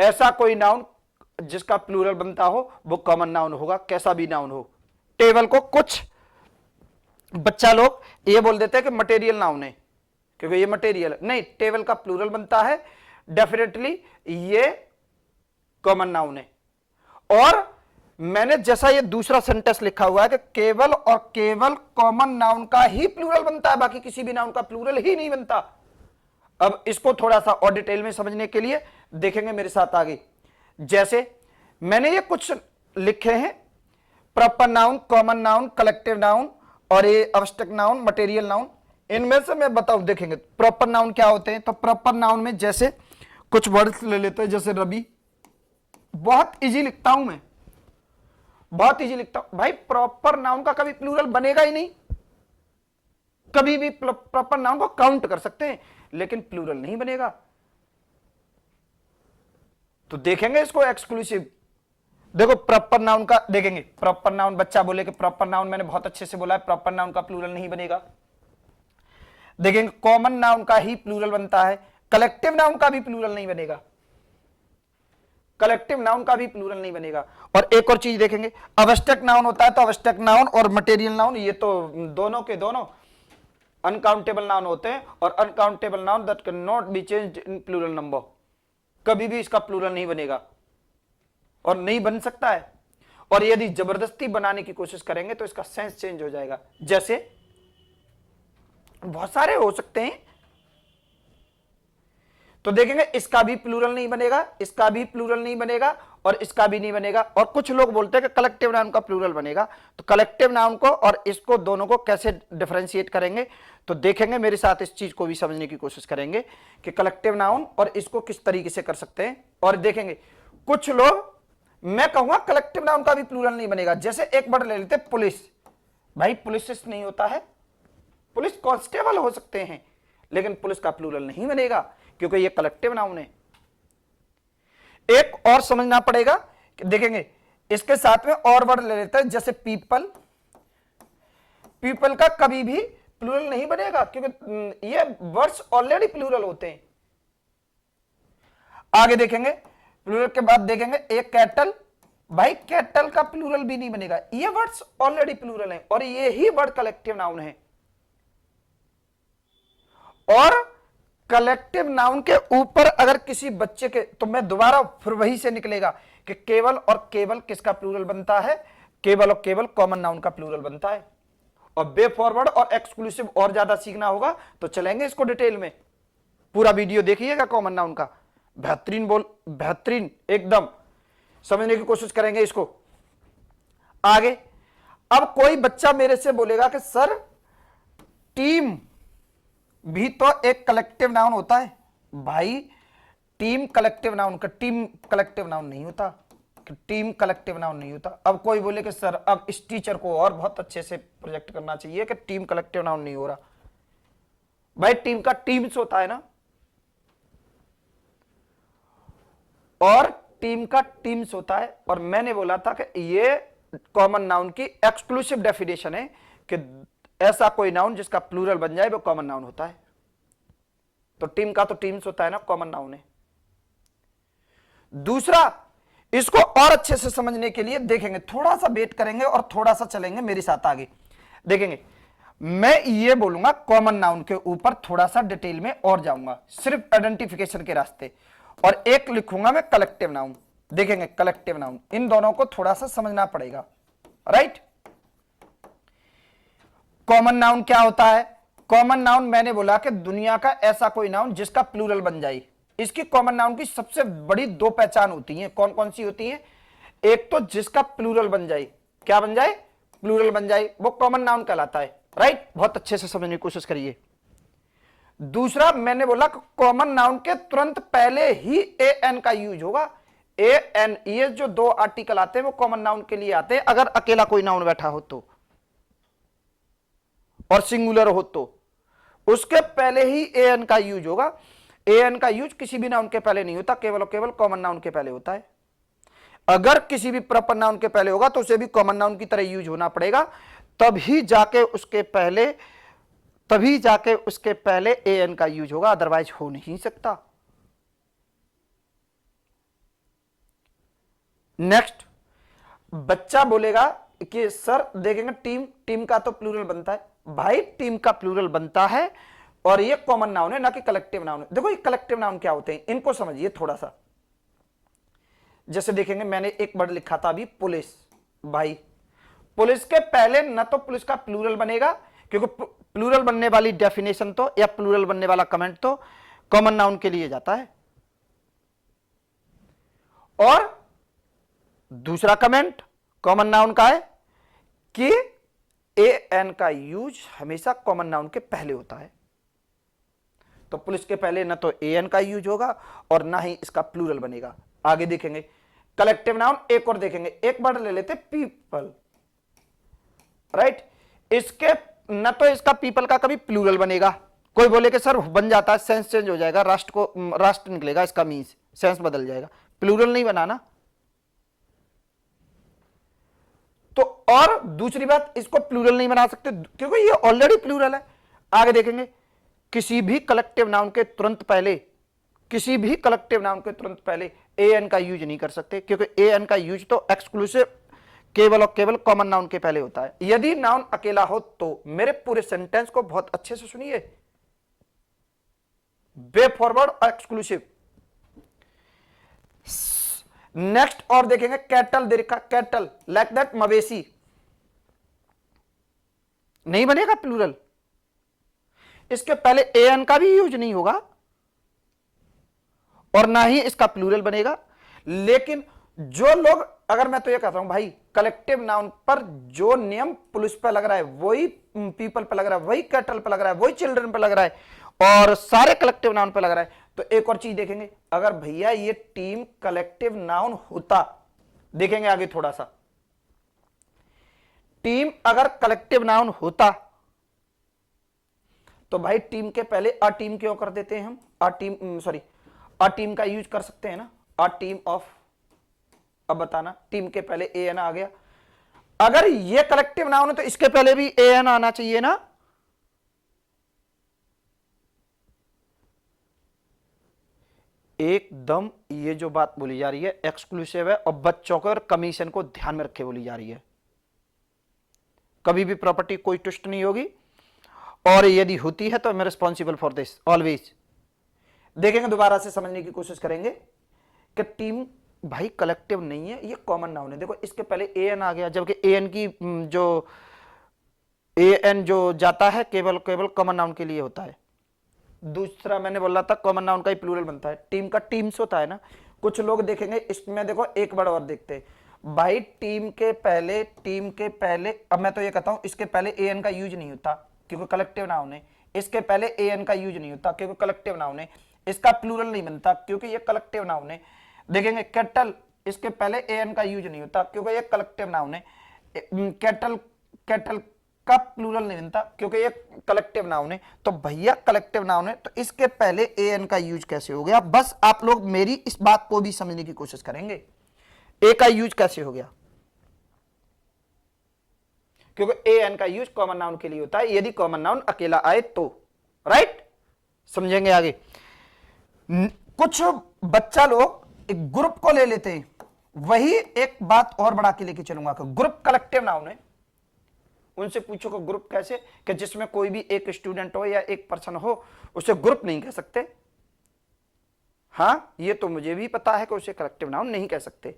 ऐसा कोई नाउन जिसका प्लूरल बनता हो वो कॉमन नाउन होगा, कैसा भी नाउन हो। टेबल को कुछ बच्चा लोग ये बोल देते हैं कि मटेरियल नाउन है, क्योंकि ये मटेरियल नहीं, टेबल का प्लूरल बनता है, डेफिनेटली ये कॉमन नाउन है। और मैंने जैसा ये दूसरा सेंटेंस लिखा हुआ है कि केवल और केवल कॉमन नाउन का ही प्लूरल बनता है, बाकी किसी भी नाउन का प्लूरल ही नहीं बनता। अब इसको थोड़ा सा और डिटेल में समझने के लिए देखेंगे मेरे साथ आगे। जैसे मैंने ये कुछ लिखे हैं, proper noun, common noun, collective noun और ये अब्स्ट्रैक्ट नाउन, मटेरियल नाउन। इनमें से मैं बताऊं, देखेंगे प्रॉपर नाउन क्या होते हैं। तो प्रॉपर नाउन में जैसे कुछ वर्ड्स ले लेते हैं, जैसे रवि, बहुत इजी लिखता हूं मैं, बहुत इजी लिखता हूं भाई। प्रॉपर नाउन का कभी प्लूरल बनेगा ही नहीं, कभी भी प्रॉपर नाउन को काउंट कर सकते हैं लेकिन प्लूरल नहीं बनेगा। तो देखेंगे इसको एक्सक्लूसिव। देखो प्रॉपर नाउन का देखेंगे, प्रॉपर नाउन, बच्चा बोले कि प्रॉपर नाउन, मैंने बहुत अच्छे से बोला है प्रॉपर नाउन का प्लूरल नहीं बनेगा। देखेंगे कॉमन नाउन का ही प्लूरल बनता है, कलेक्टिव नाउन का भी प्लूरल नहीं बनेगा, कलेक्टिव नाउन का भी प्लूरल नहीं बनेगा। और एक और चीज देखेंगे, अब्स्ट्रैक्ट नाउन होता है, तो अब्स्ट्रैक्ट नाउन और मटेरियल नाउन ये तो दोनों के दोनों अनकाउंटेबल नाउन होते हैं, और uncountable noun that can not be changed in plural number, कभी भी इसका प्लूरल नहीं बनेगा और नहीं बन सकता है। और यदि जबरदस्ती बनाने की कोशिश करेंगे तो इसका सेंस चेंज हो जाएगा। जैसे बहुत सारे हो सकते हैं, तो देखेंगे इसका भी प्लूरल नहीं बनेगा, इसका भी प्लूरल नहीं बनेगा और इसका भी नहीं बनेगा। और कुछ लोग बोलते हैं कि कलेक्टिव नाउन का प्लूरल बनेगा। तो कलेक्टिव नाउन को और इसको दोनों को कैसे डिफरेंशिएट करेंगे, तो देखेंगे मेरे साथ, इस चीज को भी समझने की कोशिश करेंगे कि कलेक्टिव नाउन और इसको किस तरीके से कर सकते हैं। और देखेंगे कुछ लोग, मैं कहूंगा कलेक्टिव नाउन का भी प्लूरल नहीं बनेगा। जैसे एक वर्ड ले लेते पुलिस, भाई पुलिस नहीं होता है, पुलिस कांस्टेबल हो सकते हैं लेकिन पुलिस का प्लूरल नहीं बनेगा क्योंकि ये कलेक्टिव नाउन है। एक और समझना पड़ेगा कि देखेंगे इसके साथ में और वर्ड ले लेते हैं, जैसे पीपल, पीपल का कभी भी प्लूरल नहीं बनेगा क्योंकि ये वर्ड्स ऑलरेडी प्लूरल होते हैं। आगे देखेंगे प्लूरल के बाद देखेंगे एक कैटल, भाई कैटल का प्लूरल भी नहीं बनेगा, ये वर्ड्स ऑलरेडी प्लूरल हैं और ये ही वर्ड कलेक्टिव नाउन है। और कलेक्टिव नाउन के ऊपर अगर किसी बच्चे के, तो मैं दोबारा फिर वही से निकलेगा कि केवल और केवल किसका प्लूरल बनता है, केवल और केवल कॉमन नाउन का प्लूरल बनता है। और वे फॉरवर्ड और एक्सक्लूसिव और ज्यादा सीखना होगा तो चलेंगे इसको डिटेल में, पूरा वीडियो देखिएगा कॉमन नाउन का, बेहतरीन बेहतरीन एकदम समझने की कोशिश करेंगे इसको आगे। अब कोई बच्चा मेरे से बोलेगा कि सर टीम भी तो एक कलेक्टिव नाउन होता है। भाई टीम कलेक्टिव नाउन का, टीम कलेक्टिव नाउन नहीं होता, टीम कलेक्टिव नाउन नहीं होता। अब कोई बोले कि सर अब इस टीचर को और बहुत अच्छे से प्रोजेक्ट करना चाहिए कि टीम कलेक्टिव नाउन नहीं हो रहा। भाई टीम का टीम्स होता है ना, और टीम का टीम्स होता है। और मैंने बोला था कि ये कॉमन नाउन की एक्सक्लूसिव डेफिनेशन है कि ऐसा कोई नाउन जिसका प्लूरल बन जाए वो कॉमन नाउन होता है। तो टीम का तो टीम्स होता है ना, कॉमन नाउन है। दूसरा, इसको और अच्छे से समझने के लिए देखेंगे, थोड़ा सा वेट करेंगे और थोड़ा सा चलेंगे मेरे साथ आगे। देखेंगे मैं ये बोलूंगा कॉमन नाउन के ऊपर थोड़ा सा डिटेल में और जाऊंगा, सिर्फ आइडेंटिफिकेशन के रास्ते, और एक लिखूंगा मैं कलेक्टिव नाउन। देखेंगे कलेक्टिव नाउन, इन दोनों को थोड़ा सा समझना पड़ेगा, राइट। कॉमन नाउन क्या होता है? कॉमन नाउन मैंने बोला कि दुनिया का ऐसा कोई नाउन जिसका प्लूरल बन जाए। इसकी कॉमन नाउन की सबसे बड़ी दो पहचान होती हैं, कौन कौन सी होती हैं? एक तो जिसका प्लूरल बन जाए, क्या बन जाए? प्लूरल बन जाए, वो कॉमन नाउन कहलाता है, राइट। बहुत अच्छे से समझने की कोशिश करिए। दूसरा मैंने बोला कॉमन नाउन के तुरंत पहले ही ए एन का यूज होगा। ए एन, ये जो दो आर्टिकल आते हैं वो कॉमन नाउन के लिए आते हैं अगर अकेला कोई नाउन बैठा हो तो, और सिंगुलर हो तो उसके पहले ही ए एन का यूज होगा। ए एन का यूज किसी भी नाउन के पहले नहीं होता, केवल और केवल कॉमन नाउन के पहले होता है। अगर किसी भी प्रॉपर नाउन के पहले होगा तो उसे भी कॉमन नाउन की तरह यूज होना पड़ेगा, तभी जाके उसके पहले ए एन का यूज होगा, अदरवाइज हो नहीं सकता। नेक्स्ट, बच्चा बोलेगा कि सर देखेंगे टीम, टीम का तो प्लूरल बनता है। भाई टीम का प्लूरल बनता है और ये कॉमन नाउन है, ना कि कलेक्टिव नाउन है। देखो ये कलेक्टिव नाउन क्या होते हैं, इनको समझिए थोड़ा सा। जैसे देखेंगे मैंने एक वर्ड लिखा था अभी, पुलिस। भाई पुलिस के पहले ना तो पुलिस का प्लूरल बनेगा, क्योंकि प्लूरल बनने वाली डेफिनेशन तो या प्लूरल बनने वाला कमेंट तो कॉमन नाउन के लिए जाता है। और दूसरा कमेंट कॉमन नाउन का है कि ए एन का यूज हमेशा कॉमन नाउन के पहले होता है। तो पुलिस के पहले ना तो ए एन का यूज होगा और ना ही इसका प्लूरल बनेगा। आगे देखेंगे कलेक्टिव नाउन, एक और देखेंगे, एक वर्ड ले लेते पीपल, राइट। इसके न तो इसका पीपल का कभी प्लूरल बनेगा, कोई बोले कि सर बन जाता है, सेंस चेंज हो जाएगा, राष्ट्र निकलेगा, इसका मीन्स सेंस बदल जाएगा, प्लूरल नहीं बनाना। तो और दूसरी बात, इसको प्लूरल नहीं बना सकते क्योंकि ये ऑलरेडी प्लूरल है। आगे देखेंगे किसी भी कलेक्टिव नाउन के तुरंत पहले, किसी भी कलेक्टिव नाउन के तुरंत पहले ए एन का यूज नहीं कर सकते, क्योंकि ए एन का यूज तो एक्सक्लूसिव केवल और केवल कॉमन नाउन के पहले होता है। यदि नाउन अकेला हो तो, मेरे पूरे सेंटेंस को बहुत अच्छे से सुनिए, वे फॉरवर्ड और एक्सक्लूसिव। नेक्स्ट और देखेंगे कैटल, देखा कैटल, लाइक दैट, मवेशी, नहीं बनेगा प्लूरल, इसके पहले ए एन का भी यूज नहीं होगा और ना ही इसका प्लूरल बनेगा। लेकिन जो लोग, अगर मैं तो ये कहता हूं भाई कलेक्टिव नाउन पर जो नियम पुलिस पे लग रहा है वही पीपल पे लग रहा है, वही कैटल पे लग रहा है, वही चिल्ड्रन पे लग रहा है और सारे कलेक्टिव नाउन पे लग रहा है, तो एक और चीज देखेंगे, अगर भैया ये टीम कलेक्टिव नाउन होता, देखेंगे आगे थोड़ा सा, टीम अगर कलेक्टिव नाउन होता तो भाई टीम के पहले अ टीम क्यों कर देते हैं हम, अ टीम का यूज कर सकते हैं ना, अ टीम ऑफ। अब बताना, टीम के पहले ए एन आ गया, अगर ये कलेक्टिव नाउन है तो इसके पहले भी ए एन आना चाहिए ना। एकदम ये जो बात बोली जा रही है एक्सक्लूसिव है और बच्चों को और कमीशन को ध्यान में रखे बोली जा रही है। कभी भी प्रॉपर्टी कोई ट्विस्ट नहीं होगी और यदि होती है तो I am responsible for this always. देखेंगे दोबारा से समझने की कोशिश करेंगे कि टीम भाई कलेक्टिव नहीं है, ये कॉमन नाउन है। देखो इसके पहले ए एन आ गया, जबकि ए एन की जो ए एन जो जाता है केवल केवल कॉमन नाउन के लिए होता है। दूसरा मैंने बोला था कॉमन नाउन का ही प्लूरल बनता है, टीम का टीम्स होता है ना। कुछ लोग देखेंगे इसमें, देखो एक वर्ड और देखते हैं भाई, टीम के पहले, अब मैं तो ये कहता हूं इसके पहले ए एन का यूज नहीं होता क्योंकि कलेक्टिव नाउन है, इसके पहले ए एन का यूज नहीं होता क्योंकि कलेक्टिव नाउन है, इसका प्लूरल नहीं बनता क्योंकि ये कलेक्टिव नाउन है। देखेंगे कैटल, इसके पहले ए एन का यूज नहीं होता क्योंकि ये कलेक्टिव नाउन है, कैटल का प्लूरल नहीं बनता क्योंकि ये कलेक्टिव नाउन है। तो भैया कलेक्टिव नाउन है तो इसके पहले ए एन का यूज कैसे हो गया, बस आप लोग मेरी इस बात को भी समझने की कोशिश करेंगे, ए का यूज कैसे हो गया, क्योंकि ए एन का यूज कॉमन नाउन के लिए होता है यदि कॉमन नाउन अकेला आए तो, राइट। समझेंगे आगे। कुछ बच्चा लोग एक ग्रुप को ले लेते हैं, वही एक बात और बढ़ा के लेके चलूंगा कि ग्रुप कलेक्टिव नाउन है। उनसे पूछो कि ग्रुप कैसे, कि जिसमें कोई भी एक स्टूडेंट हो या एक पर्सन हो उसे ग्रुप नहीं कह सकते। हां ये तो मुझे भी पता है कि उसे कलेक्टिव नाउन नहीं कह सकते।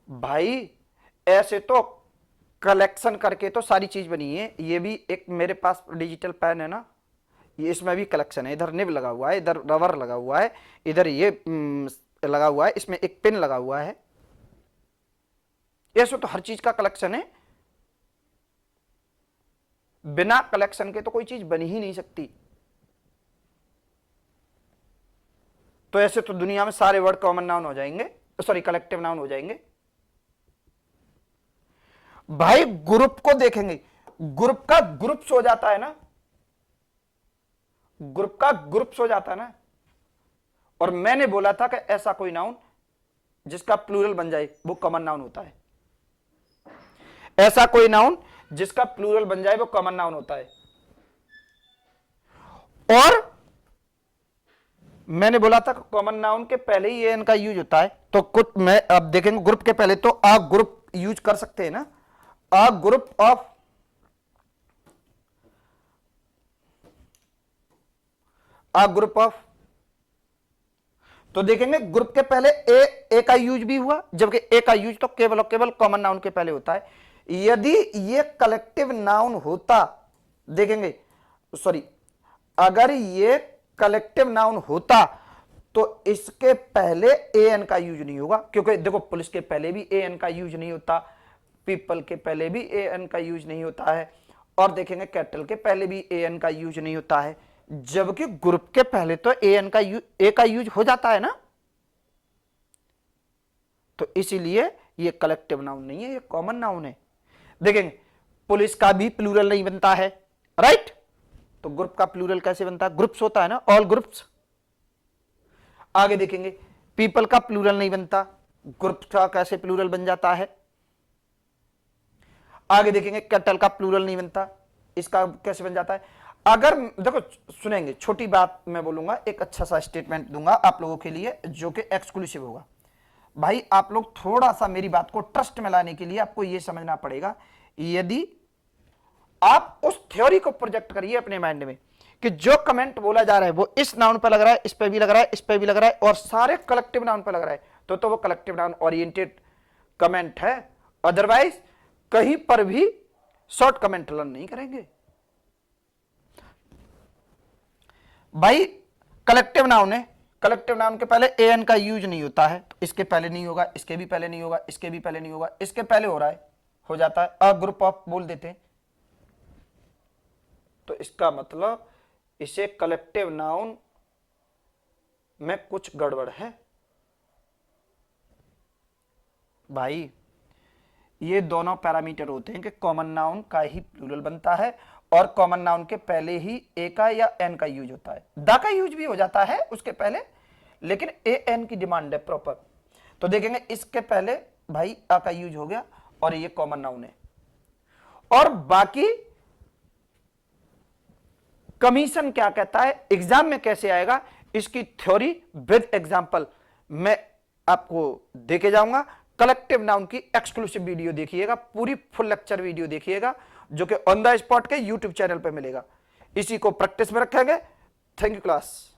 भाई ऐसे तो कलेक्शन करके तो सारी चीज बनी है, ये भी एक मेरे पास डिजिटल पेन है ना, ये इसमें भी कलेक्शन है, इधर निब लगा हुआ है, इधर रबर लगा हुआ है, इधर ये लगा हुआ है, इसमें एक पिन लगा हुआ है, ऐसे तो हर चीज का कलेक्शन है। बिना कलेक्शन के तो कोई चीज बन ही नहीं सकती। तो ऐसे तो दुनिया में सारे वर्ड कॉमन नाउन हो जाएंगे, सॉरी कलेक्टिव नाउन हो जाएंगे। भाई ग्रुप को देखेंगे, ग्रुप का ग्रुप्स हो जाता है ना, ग्रुप का ग्रुप्स हो जाता है ना। और मैंने बोला था कि ऐसा कोई नाउन जिसका प्लूरल बन जाए वो कॉमन नाउन होता है, ऐसा कोई नाउन जिसका प्लूरल बन जाए वो कॉमन नाउन होता है। और मैंने बोला था कॉमन नाउन के पहले ही एन का यूज होता है, तो कुछ मैं अब देखेंगे ग्रुप के पहले तो अ ग्रुप यूज कर सकते हैं ना, a group of, a group of, तो देखेंगे ग्रुप के पहले ए का यूज भी हुआ, जबकि ए का यूज तो केवल और केवल कॉमन नाउन के पहले होता है। यदि ये कलेक्टिव नाउन होता, देखेंगे सॉरी, अगर ये कलेक्टिव नाउन होता तो इसके पहले ए एन का यूज नहीं होगा, क्योंकि देखो पुलिस के पहले भी ए एन का यूज नहीं होता, पीपल के पहले भी ए एन का यूज नहीं होता है, और देखेंगे कैटल के पहले भी ए एन का यूज नहीं होता है, जबकि ग्रुप के पहले तो ए का यूज हो जाता है ना। तो इसीलिए ये कलेक्टिव नाउन नहीं है, ये कॉमन नाउन है। देखेंगे पुलिस का भी प्लूरल नहीं बनता है, राइट, तो ग्रुप का प्लूरल कैसे बनता है, ग्रुप्स होता है ना, ऑल ग्रुप्स। आगे देखेंगे पीपल का प्लूरल नहीं बनता, ग्रुप का कैसे प्लूरल बन जाता है। आगे देखेंगे कैटल का प्लूरल नहीं बनता, इसका कैसे बन जाता है। अगर देखो सुनेंगे, छोटी बात मैं बोलूंगा, एक अच्छा सा स्टेटमेंट दूंगा आप लोगों के लिए जो कि एक्सक्लूसिव होगा। भाई आप लोग थोड़ा सा मेरी बात को ट्रस्ट में लाने के लिए आपको यह समझना पड़ेगा, यदि आप उस थ्योरी को प्रोजेक्ट करिए अपने माइंड में कि जो कमेंट बोला जा रहा है वो इस नाउन पर लग रहा है, इस पे भी लग रहा है, इस पे भी लग रहा है, और सारे कलेक्टिव नाउन पर लग रहा है, तो वो कलेक्टिव नाउन ओरिएंटेड कमेंट है। अदरवाइज कहीं पर भी शॉर्ट कमेंट लर्न नहीं करेंगे। भाई कलेक्टिव नाउन है, कलेक्टिव नाउन के पहले ए एन का यूज नहीं होता है, तो इसके पहले नहीं होगा, इसके भी पहले नहीं होगा, इसके भी पहले नहीं होगा, इसके पहले हो रहा है, हो जाता है, अ ग्रुप ऑफ बोल देते हैं, तो इसका मतलब इसे कलेक्टिव नाउन में कुछ गड़बड़ है। भाई ये दोनों पैरामीटर होते हैं कि कॉमन नाउन का ही प्लूरल बनता है और कॉमन नाउन के पहले ही ए का या एन का यूज होता है, द का यूज भी हो जाता है उसके पहले, लेकिन ए एन की डिमांड है प्रॉपर। तो देखेंगे इसके पहले भाई अ का यूज हो गया और ये कॉमन नाउन है, और बाकी कमीशन क्या कहता है, एग्जाम में कैसे आएगा, इसकी थ्योरी विद एग्जांपल मैं आपको देके जाऊंगा। कलेक्टिव नाउन की एक्सक्लूसिव वीडियो देखिएगा, पूरी फुल लेक्चर वीडियो देखिएगा, जो कि ऑन द स्पॉट के यूट्यूब चैनल पे मिलेगा। इसी को प्रैक्टिस में रखेंगे। Thank you class.